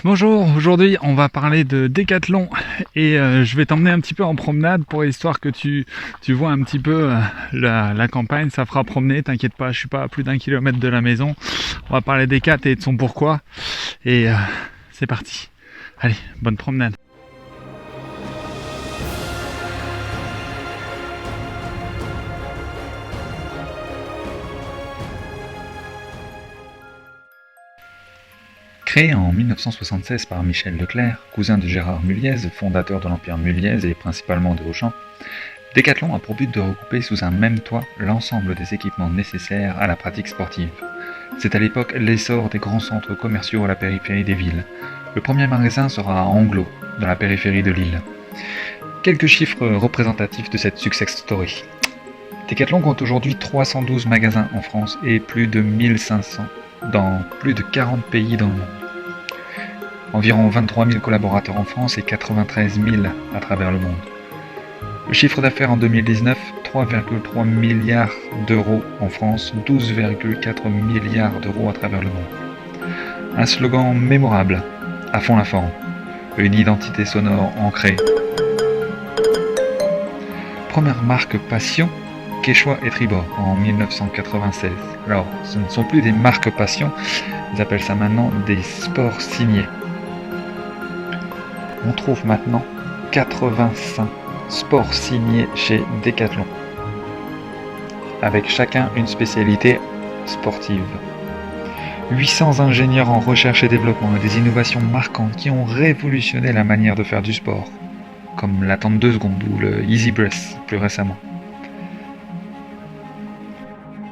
Bonjour, aujourd'hui on va parler de décathlon et je vais t'emmener un petit peu en promenade pour histoire que tu vois un petit peu la campagne, ça fera promener, t'inquiète pas, je suis pas à plus d'1 kilomètre de la maison. On va parler des 4 et de son pourquoi et c'est parti. Allez, bonne promenade. Créé en 1976 par Michel Leclerc, cousin de Gérard Mulliez, fondateur de l'empire Mulliez et principalement de Auchan, Decathlon a pour but de regrouper sous un même toit l'ensemble des équipements nécessaires à la pratique sportive. C'est à l'époque l'essor des grands centres commerciaux à la périphérie des villes. Le premier magasin sera à Anglo, dans la périphérie de Lille. Quelques chiffres représentatifs de cette success story. Decathlon compte aujourd'hui 312 magasins en France et plus de 1500 dans plus de 40 pays dans le monde. Environ 23 000 collaborateurs en France et 93 000 à travers le monde. Le chiffre d'affaires en 2019, 3,3 milliards d'euros en France, 12,4 milliards d'euros à travers le monde. Un slogan mémorable, à fond la forme, une identité sonore ancrée. Première marque passion, Quechua et Tribord en 1996. Alors, ce ne sont plus des marques passion, ils appellent ça maintenant des sports signés. On trouve maintenant 85 sports signés chez Decathlon, avec chacun une spécialité sportive. 800 ingénieurs en recherche et développement et des innovations marquantes qui ont révolutionné la manière de faire du sport, comme l'attente 2 secondes ou le Easy Breath plus récemment.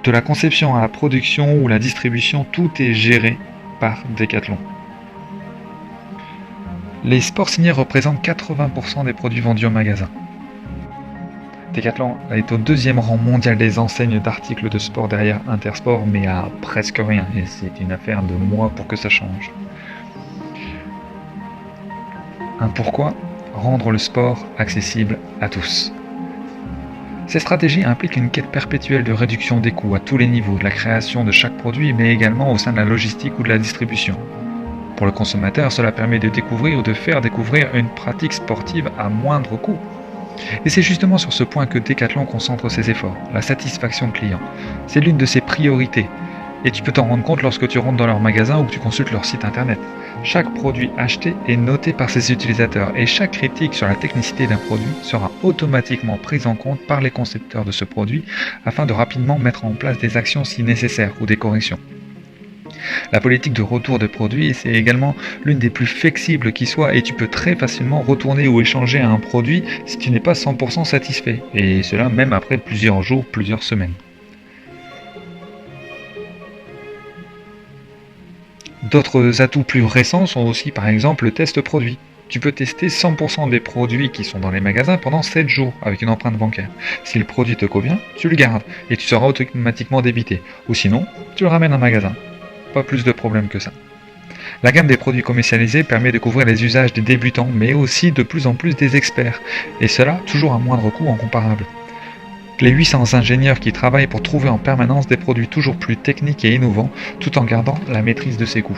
De la conception à la production ou la distribution, tout est géré par Decathlon. Les sports signés représentent 80% des produits vendus en magasin. Decathlon est au 2e rang mondial des enseignes d'articles de sport derrière Intersport, mais à presque rien, et c'est une affaire de mois pour que ça change. Un pourquoi ? Rendre le sport accessible à tous. Ces stratégies impliquent une quête perpétuelle de réduction des coûts à tous les niveaux, de la création de chaque produit, mais également au sein de la logistique ou de la distribution. Pour le consommateur, cela permet de découvrir ou de faire découvrir une pratique sportive à moindre coût. Et c'est justement sur ce point que Decathlon concentre ses efforts, la satisfaction client. C'est l'une de ses priorités. Et tu peux t'en rendre compte lorsque tu rentres dans leur magasin ou que tu consultes leur site internet. Chaque produit acheté est noté par ses utilisateurs et chaque critique sur la technicité d'un produit sera automatiquement prise en compte par les concepteurs de ce produit afin de rapidement mettre en place des actions si nécessaires ou des corrections. La politique de retour de produits, c'est également l'une des plus flexibles qui soit et tu peux très facilement retourner ou échanger un produit si tu n'es pas 100% satisfait, et cela même après plusieurs jours, plusieurs semaines. D'autres atouts plus récents sont aussi par exemple le test produit. Tu peux tester 100% des produits qui sont dans les magasins pendant 7 jours avec une empreinte bancaire. Si le produit te convient, tu le gardes et tu seras automatiquement débité. Ou sinon, tu le ramènes en magasin. Pas plus de problème que ça. La gamme des produits commercialisés permet de couvrir les usages des débutants, mais aussi de plus en plus des experts, et cela toujours à moindre coût en comparable. Les 800 ingénieurs qui travaillent pour trouver en permanence des produits toujours plus techniques et innovants, tout en gardant la maîtrise de ses coûts.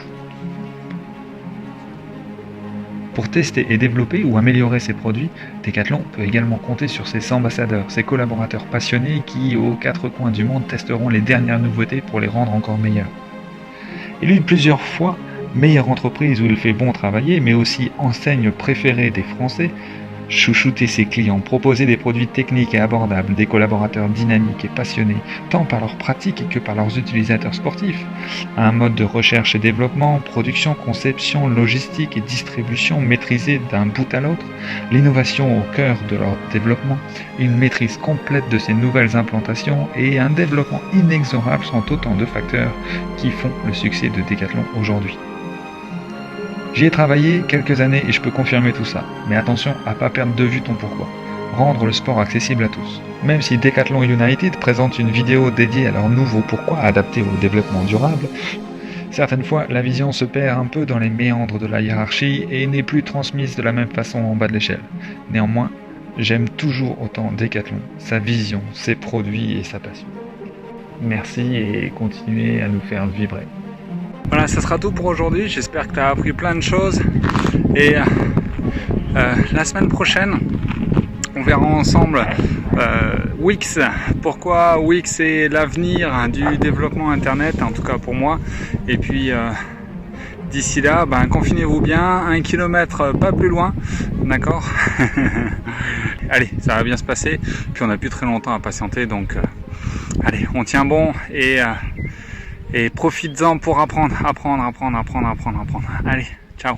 Pour tester et développer ou améliorer ses produits, Decathlon peut également compter sur ses ambassadeurs, ses collaborateurs passionnés qui, aux 4 coins du monde, testeront les dernières nouveautés pour les rendre encore meilleurs. Élu plusieurs fois meilleure entreprise où il fait bon travailler, mais aussi enseigne préférée des Français, chouchouter ses clients, proposer des produits techniques et abordables, des collaborateurs dynamiques et passionnés, tant par leurs pratiques que par leurs utilisateurs sportifs, un mode de recherche et développement, production, conception, logistique et distribution maîtrisée d'un bout à l'autre, l'innovation au cœur de leur développement, une maîtrise complète de ces nouvelles implantations et un développement inexorable sont autant de facteurs qui font le succès de Decathlon aujourd'hui. J'y ai travaillé quelques années et je peux confirmer tout ça, mais attention à ne pas perdre de vue ton pourquoi. Rendre le sport accessible à tous. Même si Decathlon United présente une vidéo dédiée à leur nouveau pourquoi adapté au développement durable, certaines fois la vision se perd un peu dans les méandres de la hiérarchie et n'est plus transmise de la même façon en bas de l'échelle. Néanmoins, j'aime toujours autant Decathlon, sa vision, ses produits et sa passion. Merci et continuez à nous faire vibrer. Voilà, ça sera tout pour aujourd'hui. J'espère que tu as appris plein de choses. Et la semaine prochaine, on verra ensemble Wix. Pourquoi Wix est l'avenir du développement internet, en tout cas pour moi. Et puis d'ici là, confinez-vous bien, 1 kilomètre pas plus loin, d'accord. Allez, ça va bien se passer. Puis on n'a plus très longtemps à patienter, donc allez, on tient bon et profites-en pour apprendre. Allez, ciao.